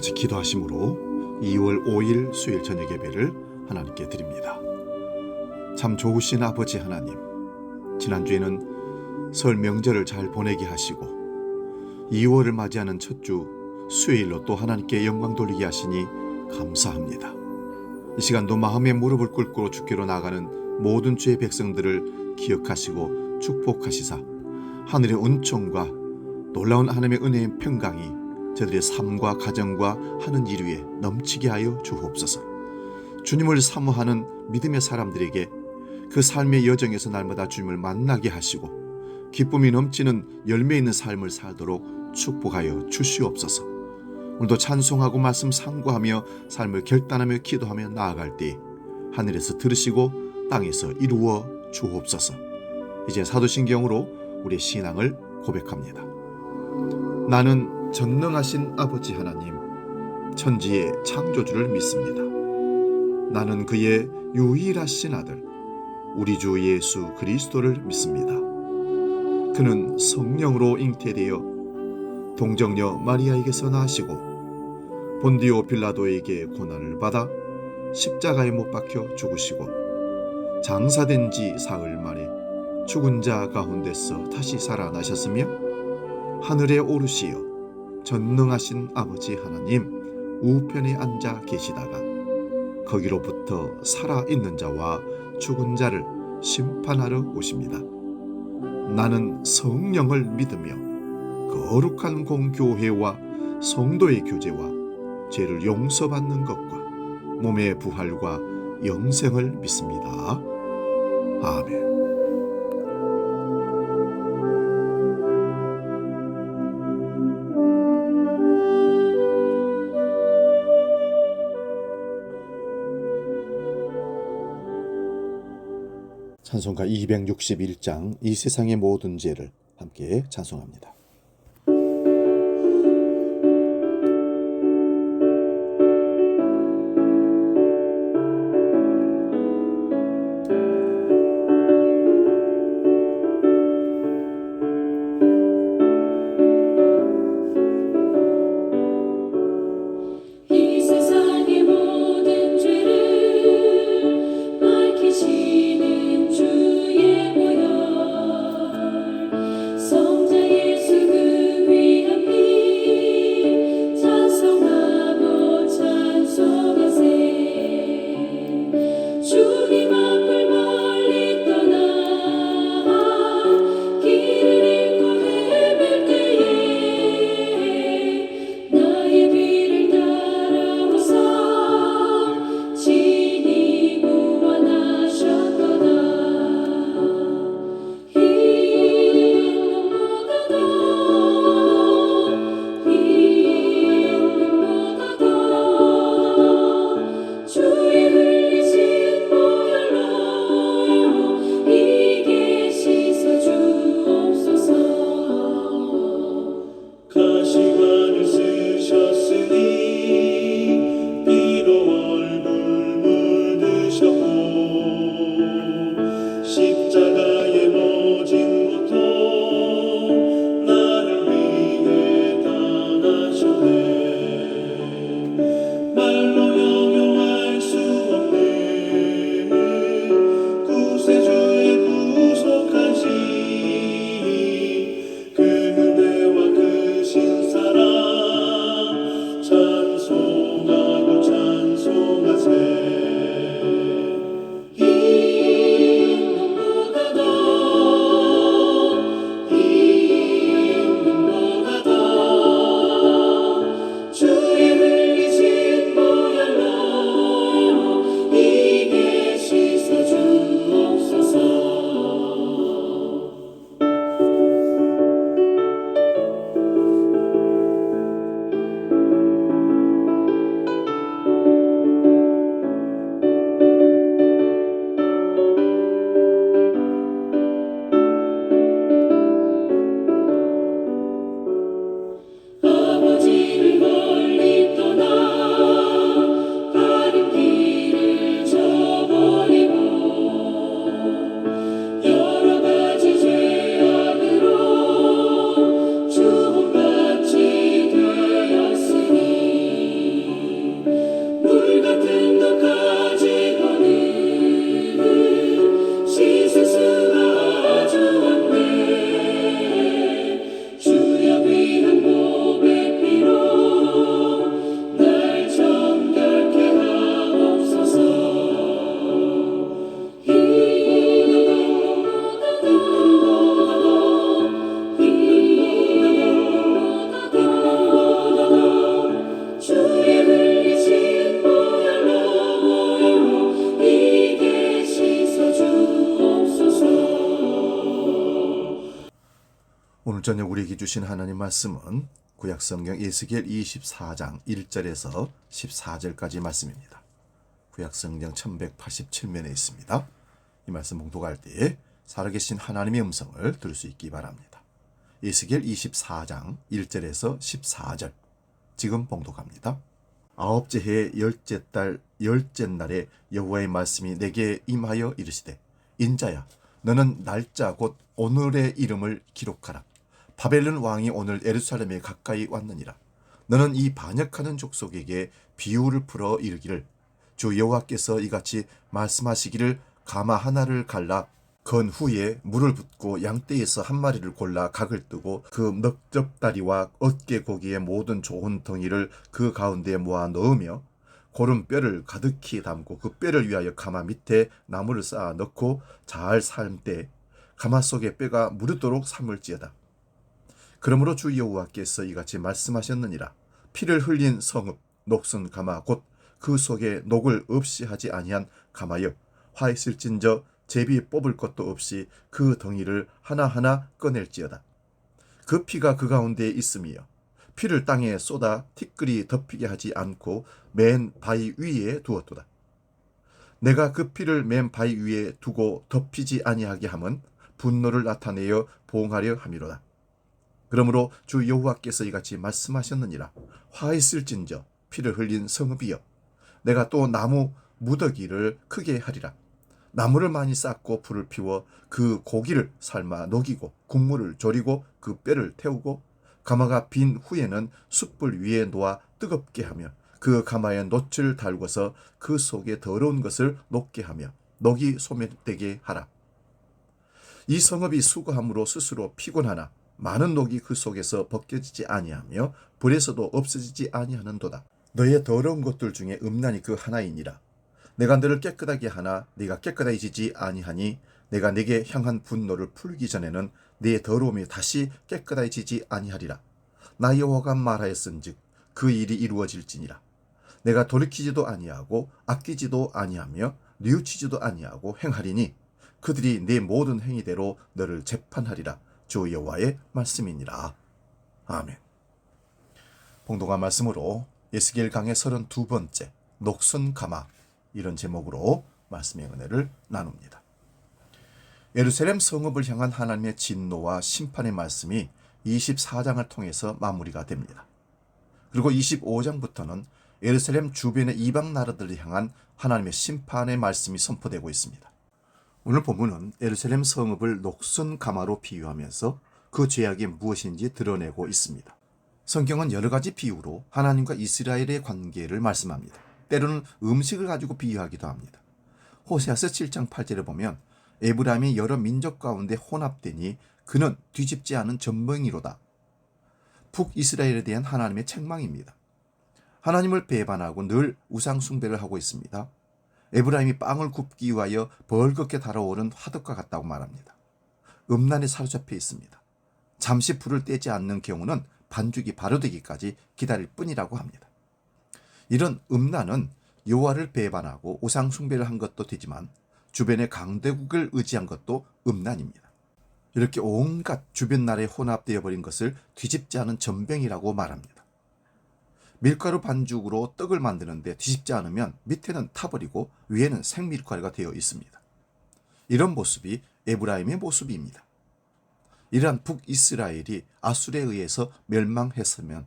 같이 기도하심으로 2월 5일 수요일 저녁 예배를 하나님께 드립니다. 참 좋으신 아버지 하나님, 지난주에는 설 명절을 잘 보내게 하시고 2월을 맞이하는 첫 주 수요일로 또 하나님께 영광 돌리게 하시니 감사합니다. 이 시간도 마음의 무릎을 꿇고 주께로 나가는 모든 주의 백성들을 기억하시고 축복하시사 하늘의 은총과 놀라운 하나님의 은혜의 평강이 저들의 삶과 가정과 하는 일 위에 넘치게 하여 주옵소서. 주님을 사모하는 믿음의 사람들에게 그 삶의 여정에서 날마다 주님을 만나게 하시고 기쁨이 넘치는 열매 있는 삶을 살도록 축복하여 주시옵소서. 오늘도 찬송하고 말씀 상고하며 삶을 결단하며 기도하며 나아갈 때 하늘에서 들으시고 땅에서 이루어 주옵소서. 이제 사도신경으로 우리의 신앙을 고백합니다. 나는 전능하신 아버지 하나님, 천지의 창조주를 믿습니다. 나는 그의 유일하신 아들 우리 주 예수 그리스도를 믿습니다. 그는 성령으로 잉태되어 동정녀 마리아에게서 나시고 본디오 빌라도에게 고난을 받아 십자가에 못 박혀 죽으시고 장사된 지 사흘 만에 죽은 자 가운데서 다시 살아나셨으며 하늘에 오르시어 전능하신 아버지 하나님 우편에 앉아 계시다가 거기로부터 살아있는 자와 죽은 자를 심판하러 오십니다. 나는 성령을 믿으며 거룩한 공교회와 성도의 교제와 죄를 용서받는 것과 몸의 부활과 영생을 믿습니다. 아멘. 찬송가 261장 이 세상의 모든 죄를 함께 찬송합니다. 성자 예수 오늘 저녁 우리에게 주신 하나님 말씀은 구약성경 에스겔 24장 1절에서 14절까지 말씀입니다. 구약성경 1187면에 있습니다. 이 말씀 봉독할 때 살아계신 하나님의 음성을 들을 수 있기 바랍니다. 에스겔 24장 1절에서 14절 지금 봉독합니다. 아홉째 해 열째 달 열째 날에 여호와의 말씀이 내게 임하여 이르시되 인자야 너는 날짜 곧 오늘의 이름을 기록하라. 바벨론 왕이 오늘 예루살렘에 가까이 왔느니라. 너는 이 반역하는 족속에게 비유를 풀어 이르기를 주 여호와께서 이같이 말씀하시기를 가마 하나를 갈라 건 후에 물을 붓고 양떼에서 한 마리를 골라 각을 뜨고 그 넉적다리와 어깨 고기의 모든 좋은 덩이를 그 가운데에 모아 넣으며 고른 뼈를 가득히 담고 그 뼈를 위하여 가마 밑에 나무를 쌓아 넣고 잘 삶 때 가마 속에 뼈가 무르도록 삶을지어다. 그러므로 주 여호와께서 이같이 말씀하셨느니라. 피를 흘린 성읍 녹슨 가마 곧 그 속에 녹을 없이 하지 아니한 가마여 화 있을진저 제비 뽑을 것도 없이 그 덩이를 하나하나 꺼낼지어다. 그 피가 그 가운데에 있으며 피를 땅에 쏟아 티끌이 덮이게 하지 않고 맨 바위 위에 두었도다. 내가 그 피를 맨 바위 위에 두고 덮이지 아니하게 함은 분노를 나타내어 보응하려 함이로다. 그러므로 주 여호와께서 이같이 말씀하셨느니라. 화 있을진저 피를 흘린 성읍이여 내가 또 나무 무더기를 크게 하리라. 나무를 많이 쌓고 불을 피워 그 고기를 삶아 녹이고 국물을 졸이고 그 뼈를 태우고 가마가 빈 후에는 숯불 위에 놓아 뜨겁게 하며 그 가마에 놋을 달궈서 그 속에 더러운 것을 녹게 하며 녹이 소멸되게 하라. 이 성읍이 수고함으로 스스로 피곤하나 많은 녹이 그 속에서 벗겨지지 아니하며 불에서도 없어지지 아니하는도다. 너의 더러운 것들 중에 음란이 그 하나이니라. 내가 너를 깨끗하게 하나 네가 깨끗해지지 아니하니 내가 네게 향한 분노를 풀기 전에는 네 더러움이 다시 깨끗해지지 아니하리라. 나 여호와가 말하였은즉 그 일이 이루어질지니라. 내가 돌이키지도 아니하고 아끼지도 아니하며 뉘우치지도 아니하고 행하리니 그들이 네 모든 행위대로 너를 재판하리라. 주 여호와의 말씀이니라. 아멘. 봉독한 말씀으로 에스겔 강의 32번째 녹슨 가마 이런 제목으로 말씀의 은혜를 나눕니다. 예루살렘 성읍을 향한 하나님의 진노와 심판의 말씀이 24장을 통해서 마무리가 됩니다. 그리고 25장부터는 예루살렘 주변의 이방 나라들을 향한 하나님의 심판의 말씀이 선포되고 있습니다. 오늘 본문은 예루살렘 성읍을 녹슨 가마로 비유하면서 그 죄악이 무엇인지 드러내고 있습니다. 성경은 여러 가지 비유로 하나님과 이스라엘의 관계를 말씀합니다. 때로는 음식을 가지고 비유하기도 합니다. 호세아서 7장 8절에 보면 에브라임이 여러 민족 가운데 혼합되니 그는 뒤집지 않은 전병이로다. 북이스라엘에 대한 하나님의 책망입니다. 하나님을 배반하고 늘 우상 숭배를 하고 있습니다. 에브라임이 빵을 굽기 위하여 벌겋게 달아오른 화덕과 같다고 말합니다. 음란에 사로잡혀 있습니다. 잠시 불을 떼지 않는 경우는 반죽이 발효되기까지 기다릴 뿐이라고 합니다. 이런 음란은 여호와를 배반하고 우상 숭배를 한 것도 되지만 주변의 강대국을 의지한 것도 음란입니다. 이렇게 온갖 주변 나라에 혼합되어 버린 것을 뒤집지 않은 전병이라고 말합니다. 밀가루 반죽으로 떡을 만드는데 뒤집지 않으면 밑에는 타버리고 위에는 생밀가루가 되어 있습니다. 이런 모습이 에브라임의 모습입니다. 이러한 북이스라엘이 아술에 의해서 멸망했으면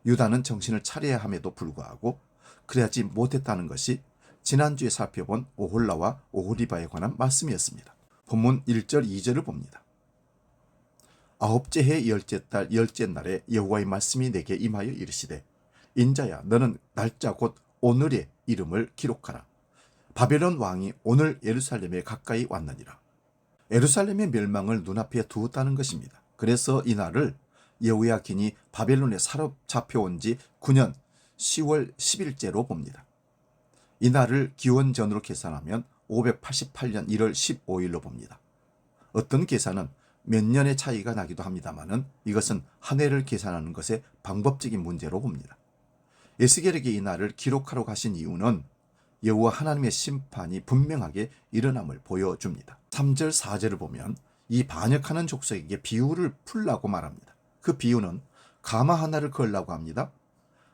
유다는 정신을 차려야 함에도 불구하고 그래야지 못했다는 것이 지난주에 살펴본 오홀라와 오홀리바에 관한 말씀이었습니다. 본문 1절 2절을 봅니다. 아홉째 해 열째 달 열째 날에 여호와의 말씀이 내게 임하여 이르시되 인자야 너는 날짜 곧 오늘의 이름을 기록하라. 바벨론 왕이 오늘 예루살렘에 가까이 왔느니라. 예루살렘의 멸망을 눈앞에 두었다는 것입니다. 그래서 이 날을 여호야긴이 바벨론에 사로잡혀온 지 9년 10월 10일째로 봅니다. 이 날을 기원전으로 계산하면 588년 1월 15일로 봅니다. 어떤 계산은 몇 년의 차이가 나기도 합니다만은 이것은 한 해를 계산하는 것의 방법적인 문제로 봅니다. 에스겔에게 이 날을 기록하러 가신 이유는 여호와 하나님의 심판이 분명하게 일어남을 보여줍니다. 3절 4절을 보면 이 반역하는 족속에게 비유를 풀라고 말합니다. 그 비유는 가마 하나를 걸라고 합니다.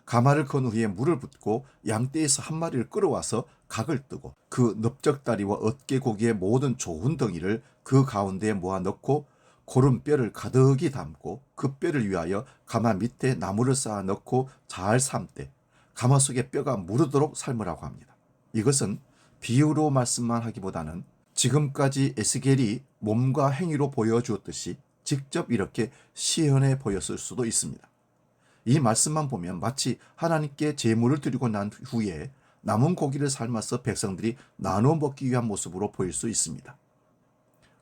가마를 건 후에 물을 붓고 양떼에서 한 마리를 끌어와서 각을 뜨고 그 넓적다리와 어깨고기의 모든 좋은 덩이를 그 가운데에 모아 넣고 고른 뼈를 가득히 담고 그 뼈를 위하여 가마 밑에 나무를 쌓아 넣고 잘 삶되 가마 속에 뼈가 무르도록 삶으라고 합니다. 이것은 비유로 말씀만 하기보다는 지금까지 에스겔이 몸과 행위로 보여주었듯이 직접 이렇게 시연해 보였을 수도 있습니다. 이 말씀만 보면 마치 하나님께 제물을 드리고 난 후에 남은 고기를 삶아서 백성들이 나눠 먹기 위한 모습으로 보일 수 있습니다.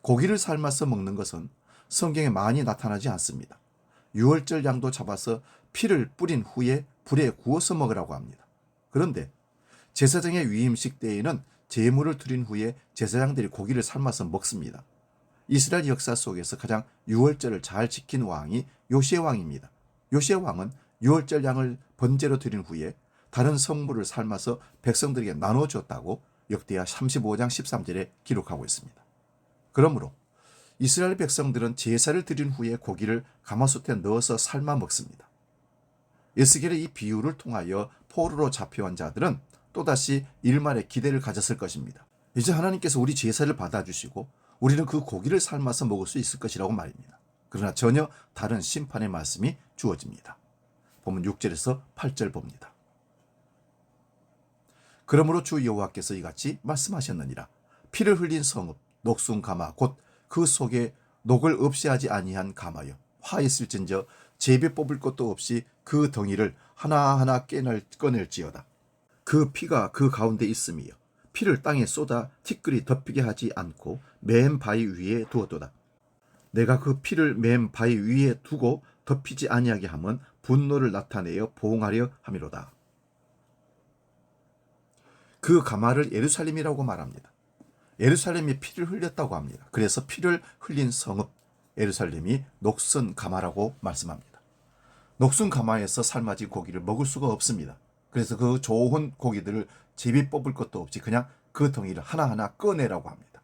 고기를 삶아서 먹는 것은 성경에 많이 나타나지 않습니다. 유월절 양도 잡아서 피를 뿌린 후에 불에 구워서 먹으라고 합니다. 그런데 제사장의 위임식 때에는 제물을 드린 후에 제사장들이 고기를 삶아서 먹습니다. 이스라엘 역사 속에서 가장 유월절을 잘 지킨 왕이 요시야 왕입니다. 요시야 왕은 유월절 양을 번제로 드린 후에 다른 성물을 삶아서 백성들에게 나눠주었다고 역대하 35장 13절에 기록하고 있습니다. 그러므로 이스라엘 백성들은 제사를 드린 후에 고기를 가마솥에 넣어서 삶아 먹습니다. 에스겔의 이 비유를 통하여 포로로 잡혀온 자들은 또다시 일말의 기대를 가졌을 것입니다. 이제 하나님께서 우리 제사를 받아주시고 우리는 그 고기를 삶아서 먹을 수 있을 것이라고 말입니다. 그러나 전혀 다른 심판의 말씀이 주어집니다. 보면 6절에서 8절 봅니다. 그러므로 주 여호와께서 이같이 말씀하셨느니라. 피를 흘린 성읍 녹순 가마 곧 그 속에 녹을 없이 하지 아니한 가마여 화 있을진저 제비 뽑을 것도 없이 그 덩이를 하나하나 꺼낼지어다. 그 피가 그 가운데 있음이여 피를 땅에 쏟아 티끌이 덮이게 하지 않고 맨 바위 위에 두었도다. 내가 그 피를 맨 바위 위에 두고 덮이지 아니하게 하면 분노를 나타내어 보응하려 함이로다. 그 가마를 예루살렘이라고 말합니다. 예루살렘이 피를 흘렸다고 합니다. 그래서 피를 흘린 성읍 예루살렘이 녹슨 가마라고 말씀합니다. 녹슨 가마에서 삶아진 고기를 먹을 수가 없습니다. 그래서 그 좋은 고기들을 제비 뽑을 것도 없이 그냥 그 덩이를 하나하나 꺼내라고 합니다.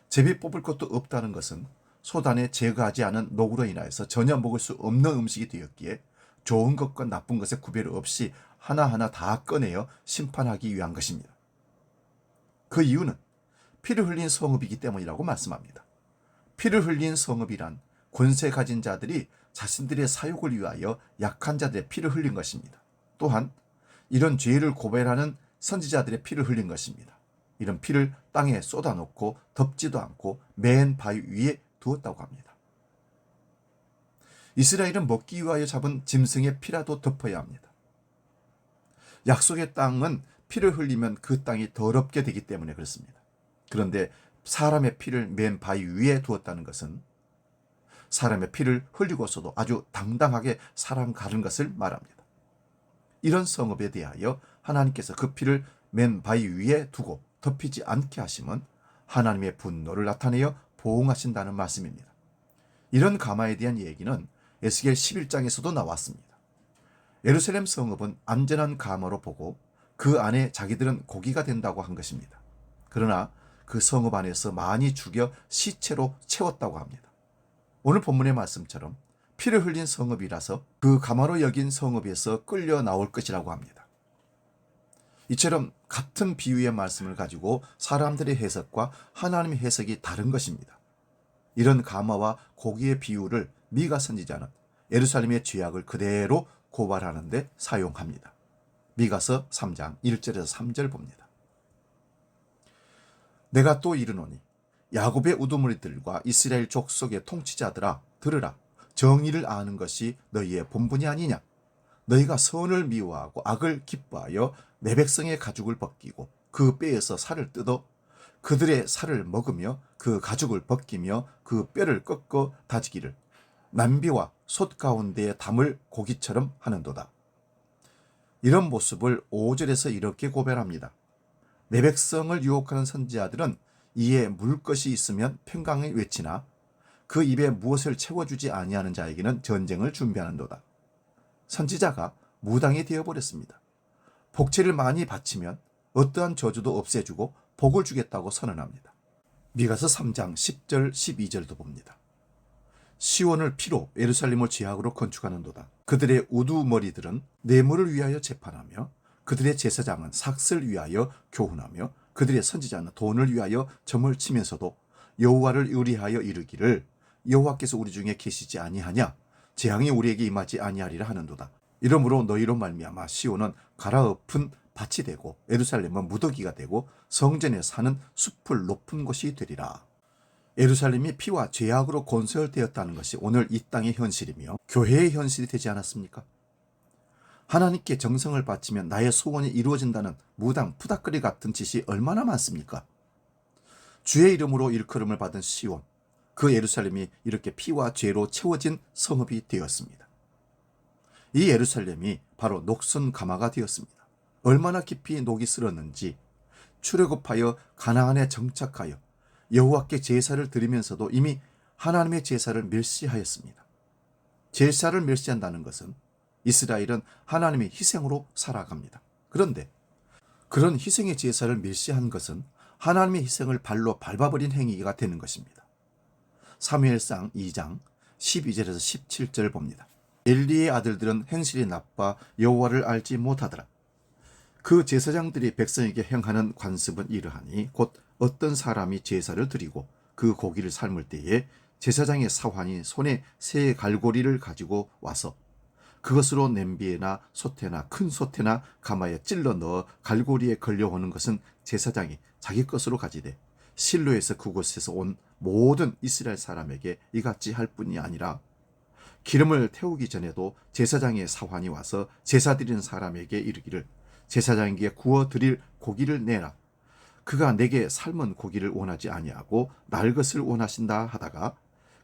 제비 뽑을 것도 없다는 것은 소단에 제거하지 않은 녹으로 인하여서 전혀 먹을 수 없는 음식이 되었기에 좋은 것과 나쁜 것의 구별 없이 하나하나 다 꺼내어 심판하기 위한 것입니다. 그 이유는 피를 흘린 성읍이기 때문이라고 말씀합니다. 피를 흘린 성읍이란 권세 가진 자들이 자신들의 사욕을 위하여 약한 자들의 피를 흘린 것입니다. 또한 이런 죄를 고발하는 선지자들의 피를 흘린 것입니다. 이런 피를 땅에 쏟아놓고 덮지도 않고 맨 바위 위에 두었다고 합니다. 이스라엘은 먹기 위하여 잡은 짐승의 피라도 덮어야 합니다. 약속의 땅은 피를 흘리면 그 땅이 더럽게 되기 때문에 그렇습니다. 그런데 사람의 피를 맨 바위 위에 두었다는 것은 사람의 피를 흘리고서도 아주 당당하게 살아가는 것을 말합니다. 이런 성읍에 대하여 하나님께서 그 피를 맨 바위 위에 두고 덮이지 않게 하시면 하나님의 분노를 나타내어 보응하신다는 말씀입니다. 이런 가마에 대한 얘기는 에스겔 11장에서도 나왔습니다. 예루살렘 성읍은 안전한 가마로 보고 그 안에 자기들은 고기가 된다고 한 것입니다. 그러나 그 성읍 안에서 많이 죽여 시체로 채웠다고 합니다. 오늘 본문의 말씀처럼 피를 흘린 성읍이라서 그 가마로 여긴 성읍에서 끌려 나올 것이라고 합니다. 이처럼 같은 비유의 말씀을 가지고 사람들의 해석과 하나님의 해석이 다른 것입니다. 이런 가마와 고기의 비유를 미가 선지자는 예루살렘의 죄악을 그대로 고발하는 데 사용합니다. 미가서 3장 1절에서 3절 봅니다. 내가 또 이르노니 야곱의 우두머리들과 이스라엘 족속의 통치자들아 들으라. 정의를 아는 것이 너희의 본분이 아니냐. 너희가 선을 미워하고 악을 기뻐하여 내 백성의 가죽을 벗기고 그 뼈에서 살을 뜯어 그들의 살을 먹으며 그 가죽을 벗기며 그 뼈를 꺾어 다지기를 남비와 솥 가운데에 담을 고기처럼 하는도다. 이런 모습을 5절에서 이렇게 고발합니다. 내 백성을 유혹하는 선지자들은 이에 물 것이 있으면 평강을 외치나 그 입에 무엇을 채워주지 아니하는 자에게는 전쟁을 준비하는도다. 선지자가 무당이 되어버렸습니다. 복채를 많이 바치면 어떠한 저주도 없애주고 복을 주겠다고 선언합니다. 미가서 3장 10절 12절도 봅니다. 시온을 피로 예루살렘을 죄악으로 건축하는도다. 그들의 우두머리들은 뇌물을 위하여 재판하며 그들의 제사장은 삭슬 위하여 교훈하며 그들의 선지자는 돈을 위하여 점을 치면서도 여호와를 의뢰하여 이르기를 여호와께서 우리 중에 계시지 아니하냐 재앙이 우리에게 임하지 아니하리라 하는도다. 이러므로 너희로 말미암아 시온은 갈아엎은 밭이 되고 예루살렘은 무더기가 되고 성전에 사는 숲을 높은 곳이 되리라. 예루살렘이 피와 죄악으로 건설되었다는 것이 오늘 이 땅의 현실이며 교회의 현실이 되지 않았습니까? 하나님께 정성을 바치면 나의 소원이 이루어진다는 무당 푸닥거리 같은 짓이 얼마나 많습니까? 주의 이름으로 일컬음을 받은 시온, 그 예루살렘이 이렇게 피와 죄로 채워진 성읍이 되었습니다. 이 예루살렘이 바로 녹슨 가마가 되었습니다. 얼마나 깊이 녹이 슬었는지 출애굽하여 가나안에 정착하여 여호와께 제사를 드리면서도 이미 하나님의 제사를 멸시하였습니다. 제사를 멸시한다는 것은 이스라엘은 하나님의 희생으로 살아갑니다. 그런데 그런 희생의 제사를 멸시한 것은 하나님의 희생을 발로 밟아버린 행위가 되는 것입니다. 사무엘상 2장 12절에서 17절 봅니다. 엘리의 아들들은 행실이 나빠 여호와를 알지 못하더라. 그 제사장들이 백성에게 행하는 관습은 이러하니 곧 어떤 사람이 제사를 드리고 그 고기를 삶을 때에 제사장의 사환이 손에 새 갈고리를 가지고 와서 그것으로 냄비에나 솥에나 큰 솥에나 가마에 찔러 넣어 갈고리에 걸려오는 것은 제사장이 자기 것으로 가지되 실로에서 그곳에서 온 모든 이스라엘 사람에게 이같이 할 뿐이 아니라 기름을 태우기 전에도 제사장의 사환이 와서 제사 드리는 사람에게 이르기를 제사장에게 구워 드릴 고기를 내라. 그가 내게 삶은 고기를 원하지 아니하고 날 것을 원하신다 하다가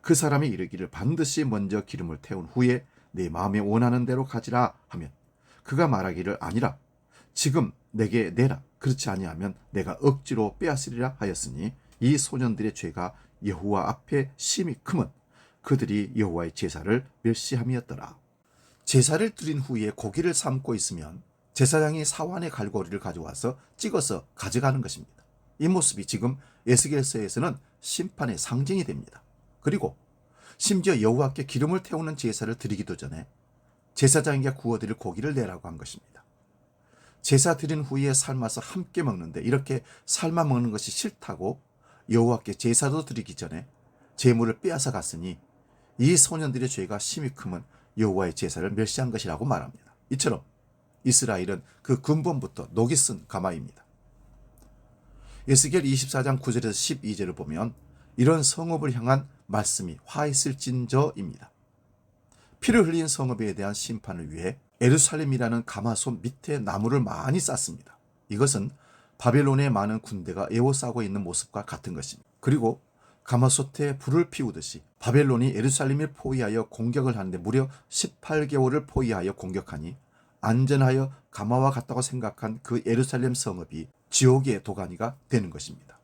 그 사람이 이르기를 반드시 먼저 기름을 태운 후에 내 마음에 원하는 대로 가지라 하면 그가 말하기를 아니라 지금 내게 내라. 그렇지 아니하면 내가 억지로 빼앗으리라 하였으니 이 소년들의 죄가 여호와 앞에 심히 크면 그들이 여호와의 제사를 멸시함이었더라. 제사를 드린 후에 고기를 삶고 있으면 제사장이 사환의 갈고리를 가져와서 찍어서 가져가는 것입니다. 이 모습이 지금 에스겔서에서는 심판의 상징이 됩니다. 그리고 심지어 여호와께 기름을 태우는 제사를 드리기도 전에 제사장에게 구워드릴 고기를 내라고 한 것입니다. 제사 드린 후에 삶아서 함께 먹는데 이렇게 삶아 먹는 것이 싫다고 여호와께 제사도 드리기 전에 제물을 빼앗아 갔으니 이 소년들의 죄가 심히 크면 여호와의 제사를 멸시한 것이라고 말합니다. 이처럼 이스라엘은 그 근본부터 녹이 쓴 가마입니다. 에스겔 24장 9절에서 12절을 보면 이런 성읍을 향한 말씀이 화했을진저입니다. 피를 흘린 성읍에 대한 심판을 위해 예루살렘이라는 가마솥 밑에 나무를 많이 쌌습니다. 이것은 바벨론의 많은 군대가 에워싸고 있는 모습과 같은 것입니다. 그리고 가마솥에 불을 피우듯이 바벨론이 예루살렘을 포위하여 공격을 하는데 무려 18개월을 포위하여 공격하니 안전하여 가마와 같다고 생각한 그 예루살렘 성읍이 지옥의 도가니가 되는 것입니다.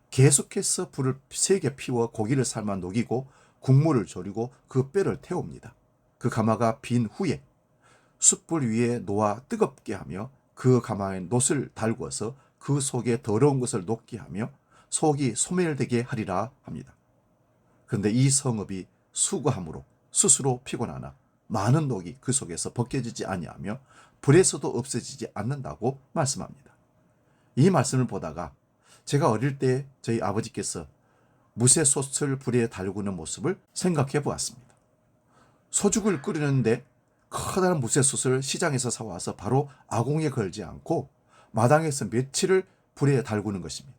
계속해서 불을 세게 피워 고기를 삶아 녹이고 국물을 졸이고 그 뼈를 태웁니다. 그 가마가 빈 후에 숯불 위에 놓아 뜨겁게 하며 그 가마에 놋을 달구어서 그 속에 더러운 것을 녹게 하며 속이 소멸되게 하리라 합니다. 그런데 이 성읍이 수고함으로 스스로 피곤하나 많은 녹이 그 속에서 벗겨지지 아니하며 불에서도 없어지지 않는다고 말씀합니다. 이 말씀을 보다가 제가 어릴 때 저희 아버지께서 무쇠솥을 불에 달구는 모습을 생각해 보았습니다. 소죽을 끓이는데 커다란 무쇠솥을 시장에서 사와서 바로 아궁이에 걸지 않고 마당에서 며칠을 불에 달구는 것입니다.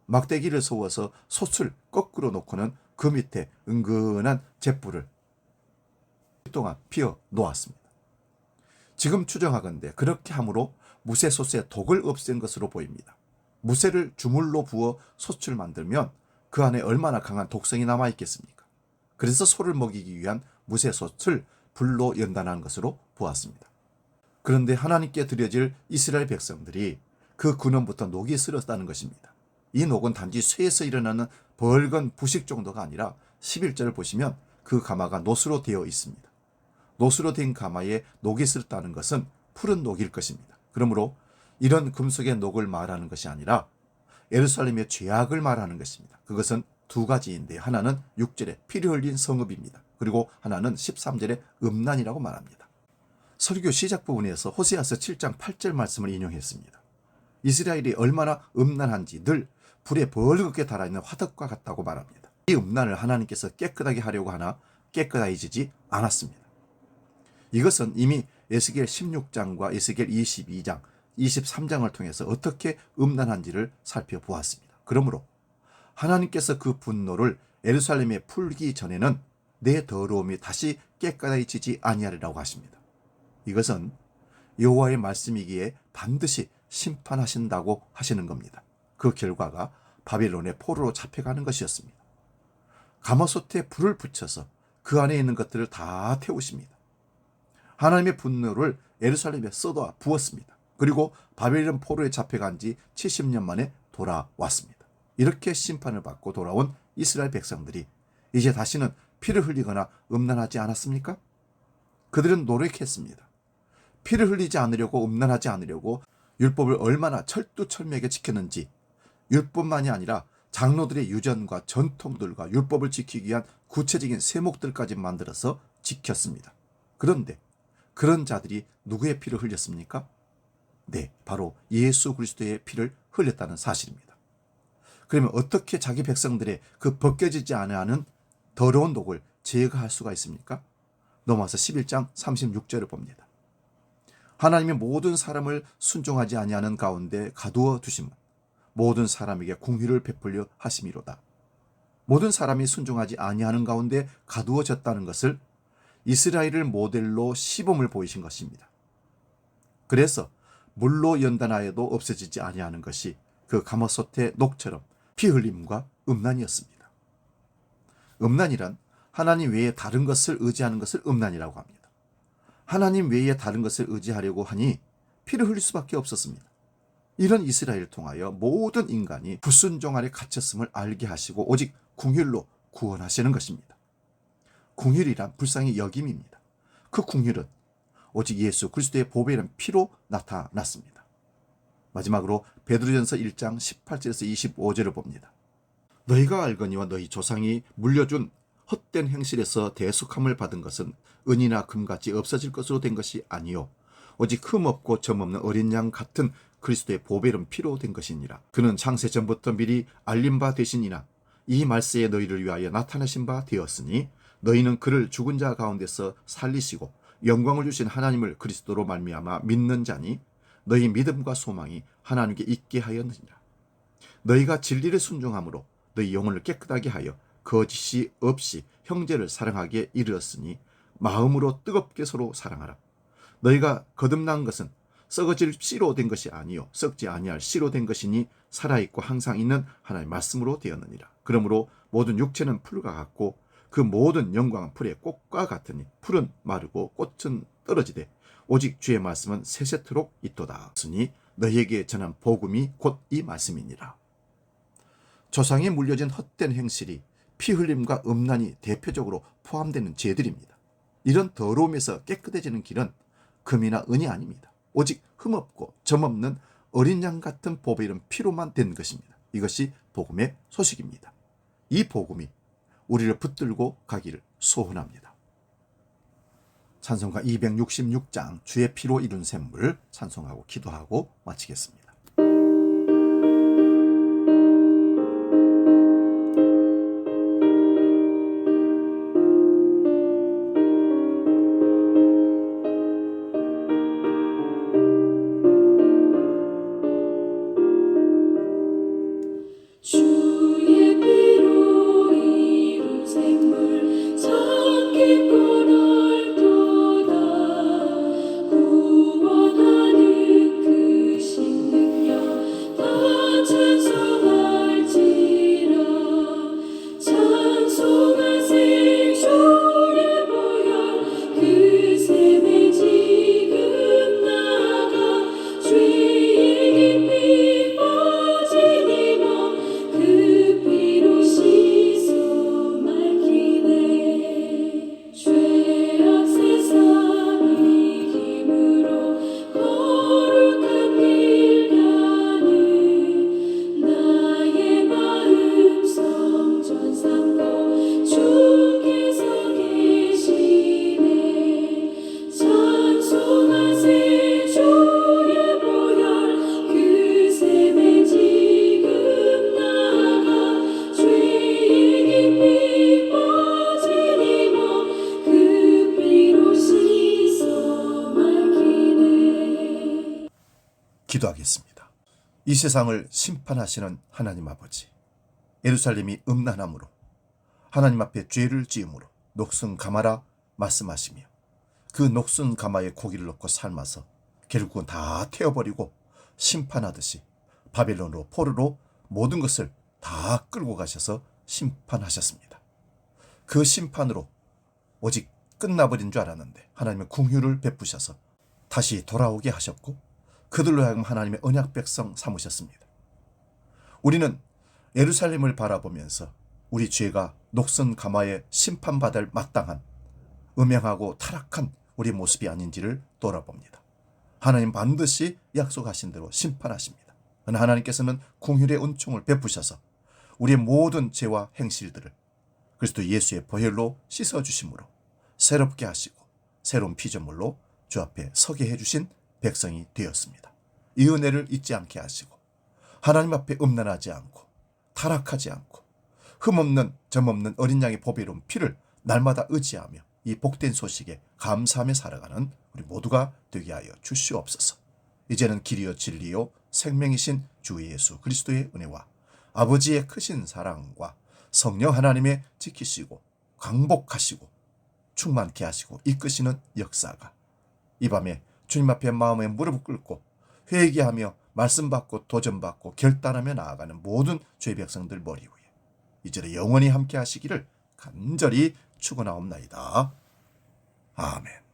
막대기를 세워서 솥을 거꾸로 놓고는 그 밑에 은근한 잿불을 동안 피워 놓았습니다. 지금 추정하건대 그렇게 함으로 무쇠솥의 독을 없앤 것으로 보입니다. 무쇠를 주물로 부어 솥을 만들면 그 안에 얼마나 강한 독성이 남아있겠습니까? 그래서 소를 먹이기 위한 무쇠솥을 불로 연단한 것으로 보았습니다. 그런데 하나님께 드려질 이스라엘 백성들이 그 근원부터 녹이 슬었다는 것입니다. 이 녹은 단지 쇠에서 일어나는 벌건 부식 정도가 아니라 11절을 보시면 그 가마가 놋으로 되어 있습니다. 놋으로 된 가마에 녹이 슬었다는 것은 푸른 녹일 것입니다. 그러므로 이런 금속의 녹을 말하는 것이 아니라 예루살렘의 죄악을 말하는 것입니다. 그것은 두 가지인데 하나는 6절에 피를 흘린 성읍입니다. 그리고 하나는 13절에 음란이라고 말합니다. 설교 시작 부분에서 호세아서 7장 8절 말씀을 인용했습니다. 이스라엘이 얼마나 음란한지 늘 불에 벌겋게 달아있는 화덕과 같다고 말합니다. 이 음란을 하나님께서 깨끗하게 하려고 하나 깨끗해지지 않았습니다. 이것은 이미 에스겔 16장과 에스겔 22장, 23장을 통해서 어떻게 음란한지를 살펴보았습니다. 그러므로 하나님께서 그 분노를 예루살렘에 풀기 전에는 내 더러움이 다시 깨끗해지지 아니하리라고 하십니다. 이것은 여호와의 말씀이기에 반드시 심판하신다고 하시는 겁니다. 그 결과가 바벨론의 포로로 잡혀가는 것이었습니다. 가마솥에 불을 붙여서 그 안에 있는 것들을 다 태우십니다. 하나님의 분노를 예루살렘에 쏟아 부었습니다. 그리고 바벨론 포로에 잡혀간 지 70년 만에 돌아왔습니다. 이렇게 심판을 받고 돌아온 이스라엘 백성들이 이제 다시는 피를 흘리거나 음란하지 않았습니까? 그들은 노력했습니다. 피를 흘리지 않으려고 음란하지 않으려고 율법을 얼마나 철두철미하게 지켰는지, 율법만이 아니라 장로들의 유전과 전통들과 율법을 지키기 위한 구체적인 세목들까지 만들어서 지켰습니다. 그런데 그런 자들이 누구의 피를 흘렸습니까? 네, 바로 예수 그리스도의 피를 흘렸다는 사실입니다. 그러면 어떻게 자기 백성들의 그 벗겨지지 않은 더러운 독을 제거할 수가 있습니까? 넘어와서 11장 36절을 봅니다. 하나님이 모든 사람을 순종하지 아니하는 가운데 가두어 두심은 모든 사람에게 공의를 베풀려 하심이로다. 모든 사람이 순종하지 아니하는 가운데 가두어졌다는 것을 이스라엘을 모델로 시범을 보이신 것입니다. 그래서 물로 연단하여도 없어지지 아니하는 것이 그 가마솥의 녹처럼 피 흘림과 음란이었습니다. 음란이란 하나님 외에 다른 것을 의지하는 것을 음란이라고 합니다. 하나님 외에 다른 것을 의지하려고 하니 피를 흘릴 수밖에 없었습니다. 이런 이스라엘을 통하여 모든 인간이 불순종 아래 갇혔음을 알게 하시고 오직 긍휼로 구원하시는 것입니다. 긍휼이란 불쌍히 여김입니다. 그 긍휼은 오직 예수 그리스도의 보배는 피로 나타났습니다. 마지막으로 베드로전서 1장 18절에서 25절을 봅니다. 너희가 알거니와 너희 조상이 물려준 헛된 행실에서 대속함을 받은 것은 은이나 금같이 없어질 것으로 된 것이 아니요 오직 흠없고 점없는 어린 양 같은 그리스도의 보배른 피로 된 것이니라. 그는 창세 전부터 미리 알린 바 되시니라. 이 말세에 너희를 위하여 나타나신 바 되었으니 너희는 그를 죽은 자 가운데서 살리시고 영광을 주신 하나님을 그리스도로 말미암아 믿는 자니 너희 믿음과 소망이 하나님께 있게 하였느니라. 너희가 진리를 순종함으로 너희 영혼을 깨끗하게 하여 거짓이 없이 형제를 사랑하게 이르렀으니 마음으로 뜨겁게 서로 사랑하라. 너희가 거듭난 것은 썩어질 씨로 된 것이 아니요 썩지 아니할 씨로 된 것이니 살아있고 항상 있는 하나님의 말씀으로 되었느니라. 그러므로 모든 육체는 풀과 같고 그 모든 영광은 풀의 꽃과 같으니 풀은 마르고 꽃은 떨어지되 오직 주의 말씀은 세세토록 있도다. 쓰니 너희에게 전한 복음이 곧 이 말씀이니라. 조상에 물려진 헛된 행실이 피 흘림과 음란이 대표적으로 포함되는 죄들입니다. 이런 더러움에서 깨끗해지는 길은 금이나 은이 아닙니다. 오직 흠없고 점없는 어린 양 같은 보배른 피로만 된 것입니다. 이것이 복음의 소식입니다. 이 복음이 우리를 붙들고 가기를 소원합니다. 찬송가 266장 주의 피로 이룬 샘물 찬송하고 기도하고 마치겠습니다. 구원하는 그 신을 기도하겠습니다. 이 세상을 심판하시는 하나님 아버지, 예루살렘이 음란함으로 하나님 앞에 죄를 지음으로 녹슨 가마라 말씀하시며 그 녹슨 가마에 고기를 넣고 삶아서 결국은 다 태워버리고 심판하듯이 바벨론으로 포로로 모든 것을 다 끌고 가셔서 심판하셨습니다. 그 심판으로 오직 끝나버린 줄 알았는데 하나님의 긍휼을 베푸셔서 다시 돌아오게 하셨고 그들로 하여금 하나님의 언약 백성 삼으셨습니다. 우리는 예루살렘을 바라보면서 우리 죄가 녹슨 가마에 심판받을 마땅한 음행하고 타락한 우리 모습이 아닌지를 돌아봅니다. 하나님 반드시 약속하신 대로 심판하십니다. 하나님께서는 긍휼의 은총을 베푸셔서 우리의 모든 죄와 행실들을 그리스도 예수의 보혈로 씻어주심으로 새롭게 하시고 새로운 피조물로 주 앞에 서게 해주신 백성이 되었습니다. 이 은혜를 잊지 않게 하시고 하나님 앞에 음란하지 않고 타락하지 않고 흠없는 점없는 어린 양의 보배로운 피를 날마다 의지하며 이 복된 소식에 감사하며 살아가는 우리 모두가 되게 하여 주시옵소서. 이제는 길이요 진리요 생명이신 주 예수 그리스도의 은혜와 아버지의 크신 사랑과 성령 하나님의 지키시고 강복하시고 충만케 하시고 이끄시는 역사가 이 밤에 주님 앞에 마음에 무릎을 꿇고 회개하며 말씀 받고 도전 받고 결단하며 나아가는 모든 죄 백성들 머리 위에 이제는 영원히 함께 하시기를 간절히 축원하옵나이다. 아멘.